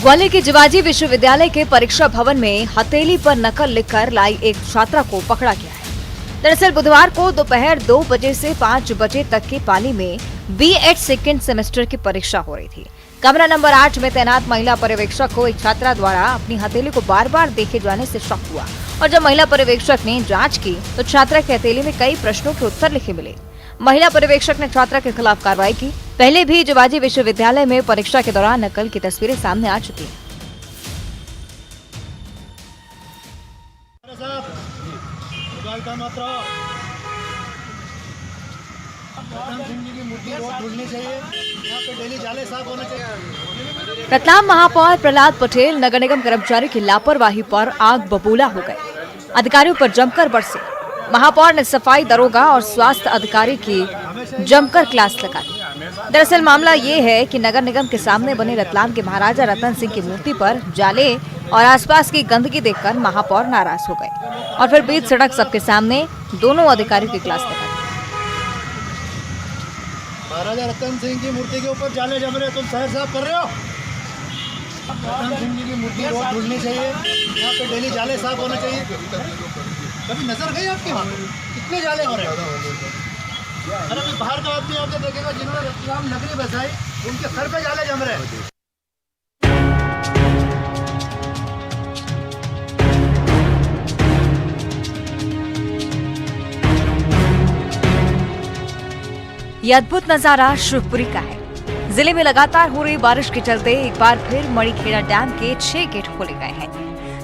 ग्वालियर के जिवाजी विश्वविद्यालय के परीक्षा भवन में हथेली पर नकल लिखकर लाई एक छात्रा को पकड़ा गया है। दरअसल बुधवार को दोपहर 2 बजे से 5 बजे तक की पाली में B.Ed सेकेंड सेमेस्टर की परीक्षा हो रही थी। कमरा नंबर 8 में तैनात महिला पर्यवेक्षक को एक छात्रा द्वारा अपनी हथेली को बार बार देखे जाने से शक हुआ और जब महिला पर्यवेक्षक ने जांच की तो छात्रा की हथेली में कई प्रश्नों के उत्तर लिखे मिले। महिला पर्यवेक्षक ने छात्रा के खिलाफ कार्रवाई की। पहले भी जिवाजी विश्वविद्यालय में परीक्षा के दौरान नकल की तस्वीरें सामने आ चुकी हैं। रतलाम महापौर प्रहलाद पटेल नगर निगम कर्मचारी की लापरवाही पर आग बबूला हो गए। अधिकारियों पर जमकर बरसे। महापौर ने सफाई दरोगा और स्वास्थ्य अधिकारी की जमकर क्लास लगा दी। दरअसल मामला ये है कि नगर निगम के सामने बने रतलाम के महाराजा रतन सिंह की मूर्ति पर जाले और आसपास की गंदगी देखकर महापौर नाराज हो गए और फिर बीच सड़क सबके सामने दोनों अधिकारियों की क्लास लगा दी। महाराजा रतन सिंह की मूर्ति के ऊपर जाले जम रहे, तुम शहर साफ कर रहे हो? रतन सिंह जी की मूर्ति रोज धुलनी चाहिए, यहाँ पे डेली जाले साफ होने चाहिए। कभी नजर गई आपके वहाँ कितने जाले हो रहे हैं? अरे अभी बाहर का आदमी आपने देखेगा जिन्होंने रतलाम नगरी बसाई उनके सर पे जाले जम रहे हैं। ये अद्भुत नजारा शिवपुरी का है। जिले में लगातार हो रही बारिश के चलते एक बार फिर मणिखेड़ा डैम के 6 गेट खोले गए हैं।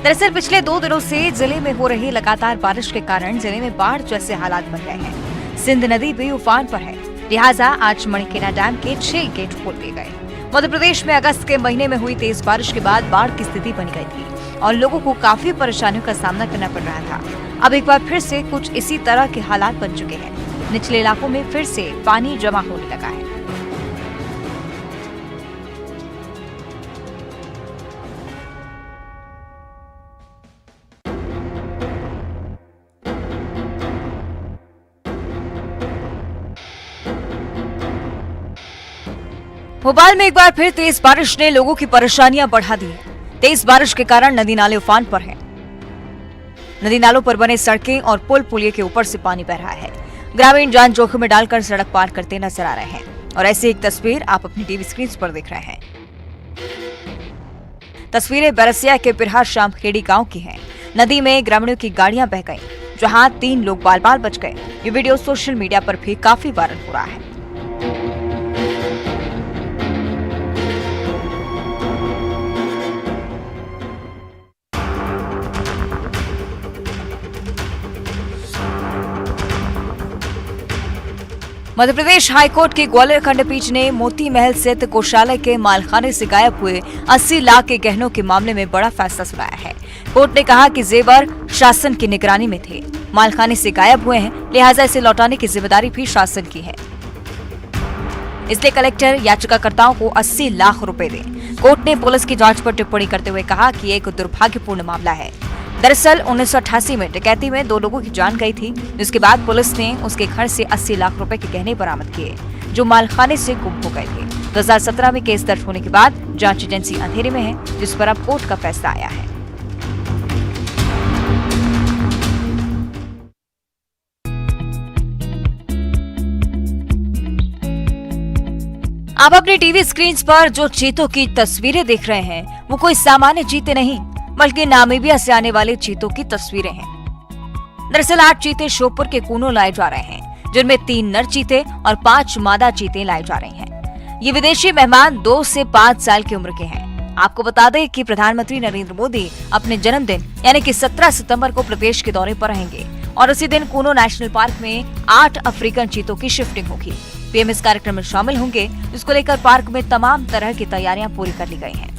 दरअसल पिछले 2 दिनों से जिले में हो रही लगातार बारिश के कारण जिले में बाढ़ जैसे हालात बन गए हैं। सिंध नदी भी उफान पर है, लिहाजा आज मणिखेड़ा डैम के 6 गेट खोल दिए गए। मध्य प्रदेश में अगस्त के महीने में हुई तेज बारिश के बाद बाढ़ की स्थिति बन गई थी और लोगों को काफी परेशानियों का सामना करना पड़ रहा था। अब एक बार फिर से कुछ इसी तरह के हालात बन चुके हैं। निचले इलाकों में फिर से पानी जमा होने लगा है। भोपाल में एक बार फिर तेज बारिश ने लोगों की परेशानियां बढ़ा दी है। तेज बारिश के कारण नदी नाले उफान पर हैं। नदी नालों पर बने सड़कें और पुल पुलिये के ऊपर से पानी बह रहा है। ग्रामीण जान जोखिम में डालकर सड़क पार करते नजर आ रहे हैं और ऐसी एक तस्वीर आप अपनी टीवी स्क्रीन पर देख रहे हैं। तस्वीरें बरसिया के पिरहा शामखेड़ी गांव की हैं। नदी में ग्रामीणों की गाड़ियां बह गईं, जहां 3 लोग बाल बाल बच गए। ये वीडियो सोशल मीडिया पर भी काफी वायरल हो रहा है। मध्य प्रदेश हाईकोर्ट की ग्वालियर खंडपीठ ने मोती महल स्थित कोषालय के मालखाने से गायब हुए 80 लाख के गहनों के मामले में बड़ा फैसला सुनाया है। कोर्ट ने कहा कि जेवर शासन की निगरानी में थे, मालखाने से गायब हुए हैं, लिहाजा इसे लौटाने की जिम्मेदारी भी शासन की है। इसलिए कलेक्टर याचिकाकर्ताओं को 80 लाख रुपए दें। कोर्ट ने पुलिस की जांच पर टिप्पणी करते हुए कहा कि एक दुर्भाग्यपूर्ण मामला है। दरअसल 1988 में डकैती में 2 लोगों की जान गई थी, जिसके बाद पुलिस ने उसके घर से 80 लाख रुपए के गहने बरामद किए, जो मालखाने से गुम हो गए थे। 2017 में केस दर्ज होने के बाद जांच एजेंसी अंधेरे में है, जिस पर अब कोर्ट का फैसला आया है। आप अपनी टीवी स्क्रीन पर जो चीतों की तस्वीरें देख रहे हैं वो कोई सामान्य चीते नहीं बल्कि नामीबिया से आने वाले चीतों की तस्वीरें हैं। दरअसल 8 चीते श्योपुर के कूनो लाए जा रहे हैं, जिनमें 3 नर चीते और 5 मादा चीते लाई जा रही हैं। ये विदेशी मेहमान 2 से 5 साल की उम्र के हैं। आपको बता दें कि प्रधानमंत्री नरेंद्र मोदी अपने जन्मदिन यानी कि 17 सितंबर को प्रदेश के दौरे पर रहेंगे और उसी दिन कूनो नेशनल पार्क में 8 अफ्रीकन चीतों की शिफ्टिंग होगी। पीएम इस कार्यक्रम में शामिल होंगे, जिसको लेकर पार्क में तमाम तरह की तैयारियां पूरी कर ली गई हैं।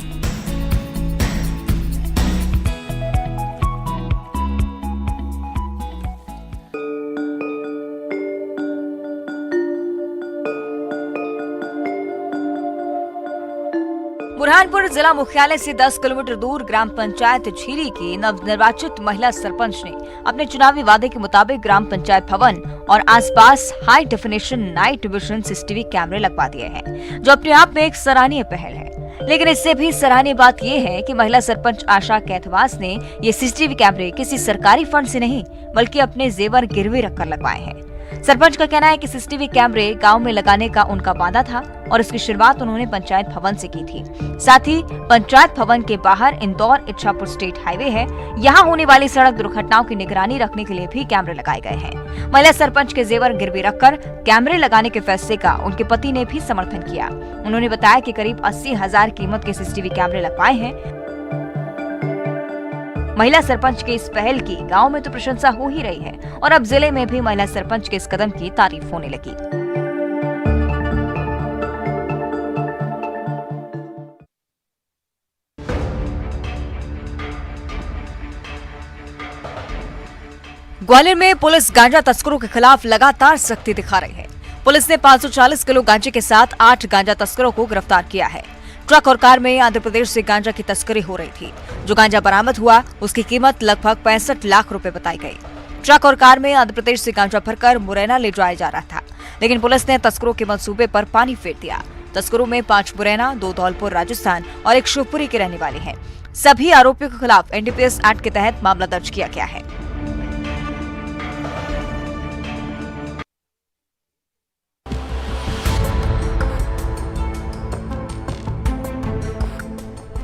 बुरहानपुर जिला मुख्यालय से 10 किलोमीटर दूर ग्राम पंचायत झीरी की नवनिर्वाचित महिला सरपंच ने अपने चुनावी वादे के मुताबिक ग्राम पंचायत भवन और आसपास high definition night vision CCTV कैमरे लगवा दिए हैं, जो अपने आप में एक सराहनीय पहल है। लेकिन इससे भी सराहनीय बात यह है कि महिला सरपंच आशा कैथवास ने ये सीसीटीवी कैमरे किसी सरकारी फंड से नहीं बल्कि अपने जेवर गिरवी रखकर लगवाए हैं। सरपंच का कहना है कि सीसीटीवी कैमरे गांव में लगाने का उनका वादा था और इसकी शुरुआत उन्होंने पंचायत भवन से की थी। साथ ही पंचायत भवन के बाहर इंदौर इच्छापुर स्टेट हाईवे है, यहाँ होने वाली सड़क दुर्घटनाओं की निगरानी रखने के लिए भी कैमरे लगाए गए हैं। महिला सरपंच के जेवर गिरवी रखकर कैमरे लगाने के फैसले का उनके पति ने भी समर्थन किया। उन्होंने बताया कि करीब 80,000 कीमत के सीसीटीवी कैमरे लगवाए हैं। महिला सरपंच के इस पहल की गांव में तो प्रशंसा हो ही रही है और अब जिले में भी महिला सरपंच के इस कदम की तारीफ होने लगी। ग्वालियर में पुलिस गांजा तस्करों के खिलाफ लगातार सख्ती दिखा रही है। पुलिस ने 540 किलो गांजे के साथ 8 गांजा तस्करों को गिरफ्तार किया है। ट्रक और कार में आंध्र प्रदेश से गांजा की तस्करी हो रही थी। जो गांजा बरामद हुआ उसकी कीमत लगभग 65 लाख रुपए बताई गई। ट्रक और कार में आंध्र प्रदेश से गांजा भरकर मुरैना ले जाया जा रहा था, लेकिन पुलिस ने तस्करों के मंसूबे पर पानी फेर दिया। तस्करों में 5 मुरैना, 2 धौलपुर राजस्थान और 1 शिवपुरी के रहने वाले हैं। सभी आरोपियों के खिलाफ एनडीपीएस एक्ट के तहत मामला दर्ज किया गया है।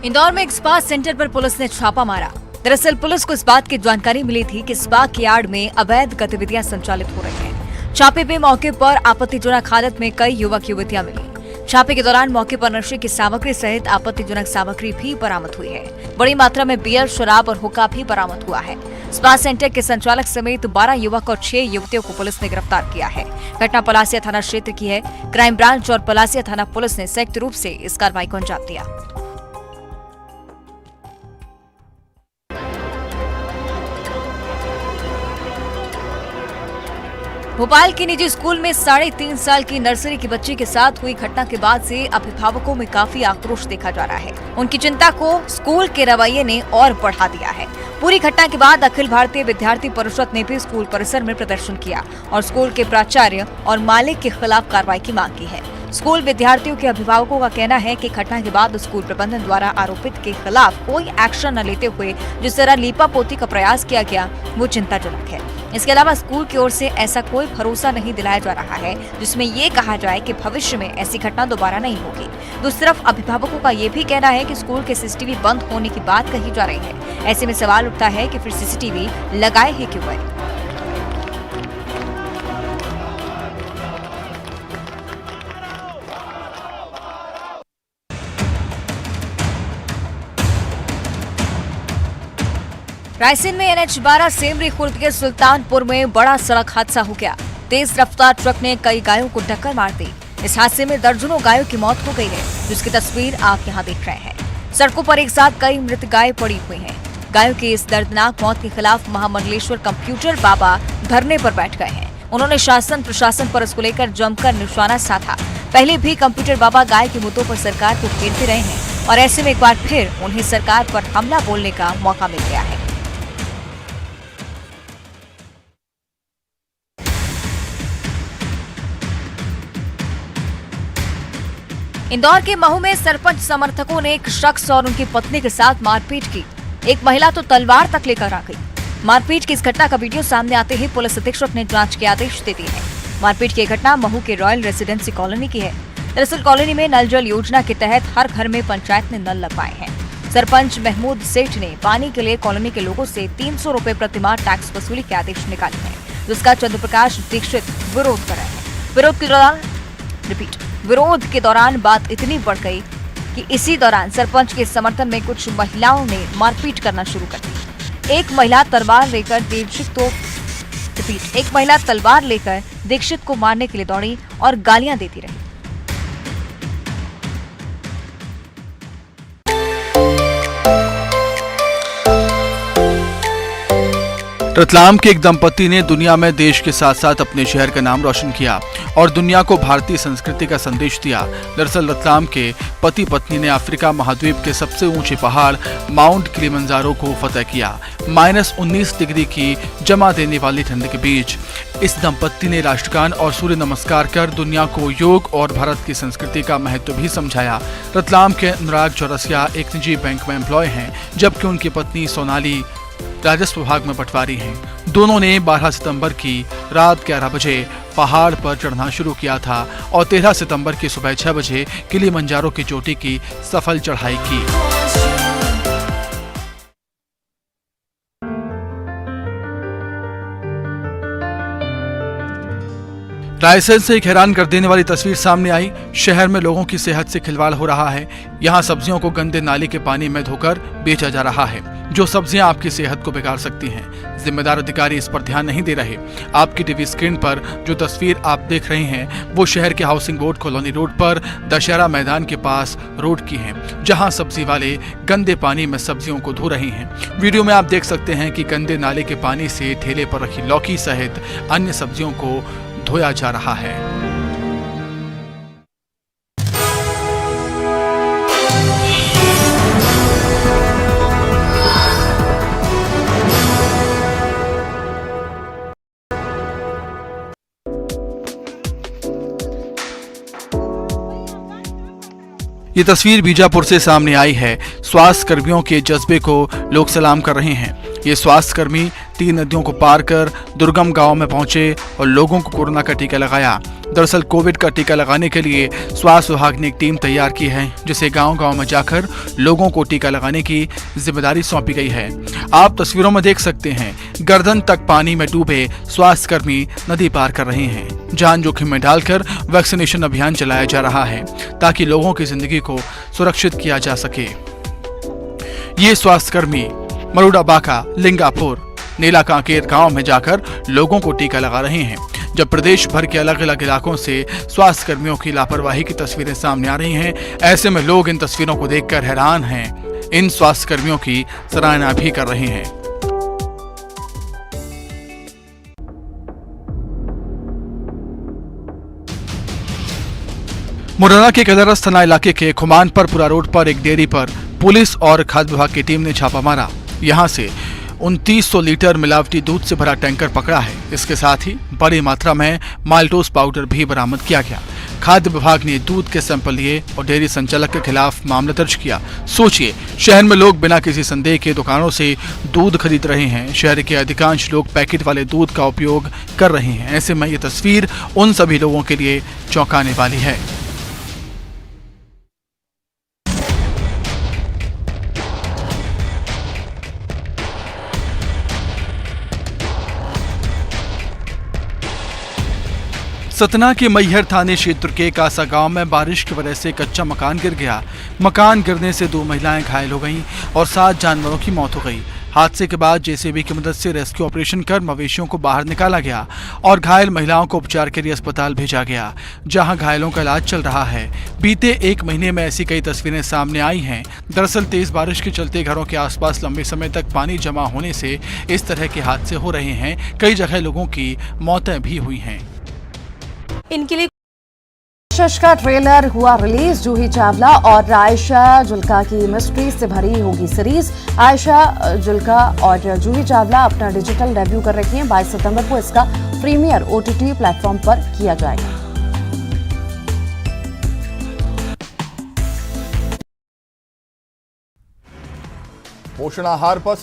इंदौर में एक स्पा सेंटर पर पुलिस ने छापा मारा। दरअसल पुलिस को इस बात की जानकारी मिली थी कि स्पा की आड़ में अवैध गतिविधियां संचालित हो रही हैं। छापे में मौके पर आपत्तिजनक हालत में कई युवक युवतियां मिली। छापे के दौरान मौके पर नशे की सामग्री सहित आपत्तिजनक सामग्री भी बरामद हुई है। बड़ी मात्रा में बियर, शराब और हुक्का भी बरामद हुआ है। स्पा सेंटर के संचालक समेत 12 युवक और 6 युवतियों को पुलिस ने गिरफ्तार किया है। घटना पलासिया थाना क्षेत्र की है। क्राइम ब्रांच और पलासिया थाना पुलिस ने संयुक्त रूप से इस कार्रवाई को अंजाम दिया। भोपाल के निजी स्कूल में 3.5 साल की नर्सरी की बच्ची के साथ हुई घटना के बाद से अभिभावकों में काफी आक्रोश देखा जा रहा है। उनकी चिंता को स्कूल के रवैये ने और बढ़ा दिया है। पूरी घटना के बाद अखिल भारतीय विद्यार्थी परिषद ने भी स्कूल परिसर में प्रदर्शन किया और स्कूल के प्राचार्य और मालिक के खिलाफ कार्रवाई की मांग की है। स्कूल विद्यार्थियों के अभिभावकों का कहना है कि घटना के बाद स्कूल प्रबंधन द्वारा आरोपित के खिलाफ कोई एक्शन न लेते हुए जिस तरह लीपापोती का प्रयास किया गया वो चिंताजनक है। इसके अलावा स्कूल की ओर से ऐसा कोई भरोसा नहीं दिलाया जा रहा है जिसमें ये कहा जाए कि भविष्य में ऐसी घटना दोबारा नहीं होगी। दूसरी तरफ अभिभावकों का ये भी कहना है कि स्कूल के सीसीटीवी बंद होने की बात कही जा रही है। ऐसे में सवाल उठता है कि फिर सीसीटीवी लगाए ही क्यों गए। रायसेन में NH-12 सेमरी खुर्द के सुल्तानपुर में बड़ा सड़क हादसा हो गया। तेज रफ्तार ट्रक ने कई गायों को टक्कर मार दी। इस हादसे में दर्जनों गायों की मौत हो गई है, जिसकी तस्वीर आप यहां देख रहे हैं। सड़कों पर एक साथ कई मृत गायें पड़ी हुई हैं। गायों की इस दर्दनाक मौत के खिलाफ महामंडलेश्वर कंप्यूटर बाबा धरने पर बैठ गए हैं। उन्होंने शासन प्रशासन पर इसको लेकर जमकर निशाना साधा। पहले भी कंप्यूटर बाबा गाय के मुद्दों पर सरकार को घेरते रहे हैं और ऐसे में एक बार फिर उन्हें सरकार पर हमला बोलने का मौका मिल गया है। इंदौर के महू में सरपंच समर्थकों ने एक शख्स और उनकी पत्नी के साथ मारपीट की। एक महिला तो तलवार तक लेकर आ गई। मारपीट की इस घटना का वीडियो सामने आते ही पुलिस अधीक्षक ने जांच के आदेश दे दिए हैं। मारपीट की घटना महू के रॉयल रेसिडेंसी कॉलोनी की है। दरअसल कॉलोनी में नल जल योजना के तहत हर घर में पंचायत ने नल लगवाए हैं। सरपंच महमूद सेठ ने पानी के लिए कॉलोनी के लोगों से 300 रुपए प्रतिमाह टैक्स वसूली के आदेश निकाले हैं, जिसका चंद्रप्रकाश दीक्षित विरोध कर रहे हैं। विरोध के दौरान बात इतनी बढ़ गई कि इसी दौरान सरपंच के समर्थन में कुछ महिलाओं ने मारपीट करना शुरू कर दी। एक महिला तलवार लेकर दीक्षित को मारने के लिए दौड़ी और गालियां देती रही। रतलाम के एक दंपति ने दुनिया में देश के साथ साथ अपने शहर का नाम रोशन किया और दुनिया को भारतीय संस्कृति का संदेश दिया। दरअसल रतलाम के पति पत्नी ने अफ्रीका महाद्वीप के सबसे ऊंचे पहाड़ माउंट किलिमंजारो को फतह किया। -19 डिग्री की जमा देने वाली ठंड के बीच इस दंपति ने राष्ट्रगान और सूर्य नमस्कार कर दुनिया को योग और भारत की संस्कृति का महत्व भी समझाया। रतलाम के अनुराग चौरसिया एक निजी बैंक में एम्प्लॉय हैं, जबकि उनकी पत्नी सोनाली राजस्व विभाग में पटवारी हैं। दोनों ने 12 सितंबर की रात 11 बजे पहाड़ पर चढ़ना शुरू किया था और 13 सितंबर की सुबह 6 बजे किलिमंजारो की चोटी की सफल चढ़ाई की। रायसेन से एक हैरान कर देने वाली तस्वीर सामने आई। शहर में लोगों की सेहत से खिलवाड़ हो रहा है। यहाँ सब्जियों को गंदे नाले के पानी में धोकर बेचा जा रहा है, जो सब्जियां आपकी सेहत को बिगाड़ सकती हैं। जिम्मेदार अधिकारी इस पर ध्यान नहीं दे रहे। आपकी टीवी स्क्रीन पर जो तस्वीर आप देख रहे हैं वो शहर के हाउसिंग बोर्ड कॉलोनी रोड पर दशहरा मैदान के पास रोड की है, जहां सब्जी वाले गंदे पानी में सब्जियों को धो रहे हैं। वीडियो में आप देख सकते हैं कि गंदे नाले के पानी से ठेले पर रखी लौकी सहित अन्य सब्जियों को धोया जा रहा है। ये तस्वीर बीजापुर से सामने आई है। स्वास्थ्य कर्मियों के जज्बे को लोग सलाम कर रहे हैं। ये स्वास्थ्य कर्मी 3 नदियों को पार कर दुर्गम गांव में पहुंचे और लोगों को कोरोना का टीका लगाया। दरअसल कोविड का टीका लगाने के लिए स्वास्थ्य विभाग ने एक टीम तैयार की है, जिसे गांव-गांव में जाकर लोगों को टीका लगाने की जिम्मेदारी सौंपी गई है। आप तस्वीरों में देख सकते हैं, गर्दन तक पानी में डूबे स्वास्थ्य कर्मी नदी पार कर रहे हैं। जान जोखिम में डालकर वैक्सीनेशन अभियान चलाया जा रहा है, ताकि लोगों की जिंदगी को सुरक्षित किया जा सके। ये स्वास्थ्य कर्मी मरुड़ा बाका, लिंगापुर, नीला कांकेर गांव में जाकर लोगों को टीका लगा रहे हैं। जब प्रदेश भर के अलग अलग इलाकों से स्वास्थ्य कर्मियों की लापरवाही की तस्वीरें सामने आ रही हैं, ऐसे में लोग इन तस्वीरों को देखकर हैरान हैं। इन स्वास्थ्य कर्मियों की सराहना भी कर रहे हैं। मुरैना के कलरस थाना इलाके के खुमानपुर पुरा रोड पर एक डेयरी पर पुलिस और खाद्य विभाग की टीम ने छापा मारा। यहां से 2900 लीटर मिलावटी दूध से भरा टैंकर पकड़ा है। इसके साथ ही बड़ी मात्रा में माल्टोस पाउडर भी बरामद किया गया। खाद्य विभाग ने दूध के सैंपल लिए और डेयरी संचालक के खिलाफ मामला दर्ज किया। सोचिए, शहर में लोग बिना किसी संदेह के दुकानों से दूध खरीद रहे हैं। शहर के अधिकांश लोग पैकेट वाले दूध का उपयोग कर रहे हैं। ऐसे में ये तस्वीर उन सभी लोगों के लिए चौंकाने वाली है। सतना के मैहर थाने क्षेत्र के कासा गांव में बारिश की वजह से कच्चा मकान गिर गया। मकान गिरने से 2 महिलाएं घायल हो गईं और 7 जानवरों की मौत हो गई। हादसे के बाद जेसीबी की मदद से रेस्क्यू ऑपरेशन कर मवेशियों को बाहर निकाला गया और घायल महिलाओं को उपचार के लिए अस्पताल भेजा गया, जहां घायलों का इलाज चल रहा है। बीते 1 महीने में ऐसी कई तस्वीरें सामने आई हैं। दरअसल तेज बारिश के चलते घरों के आसपास लंबे समय तक पानी जमा होने से इस तरह के हादसे हो रहे हैं। कई जगह लोगों की मौतें भी हुई हैं। इनके लिए कोशिश का ट्रेलर हुआ रिलीज। जूही चावला और आयशा जुल्का की मिस्ट्री से भरी होगी सीरीज। आयशा जुल्का और जूही चावला अपना डिजिटल डेब्यू कर रही हैं। 22 सितंबर को इसका प्रीमियर OTT प्लेटफॉर्म पर किया जाएगा। पोषण आहार पर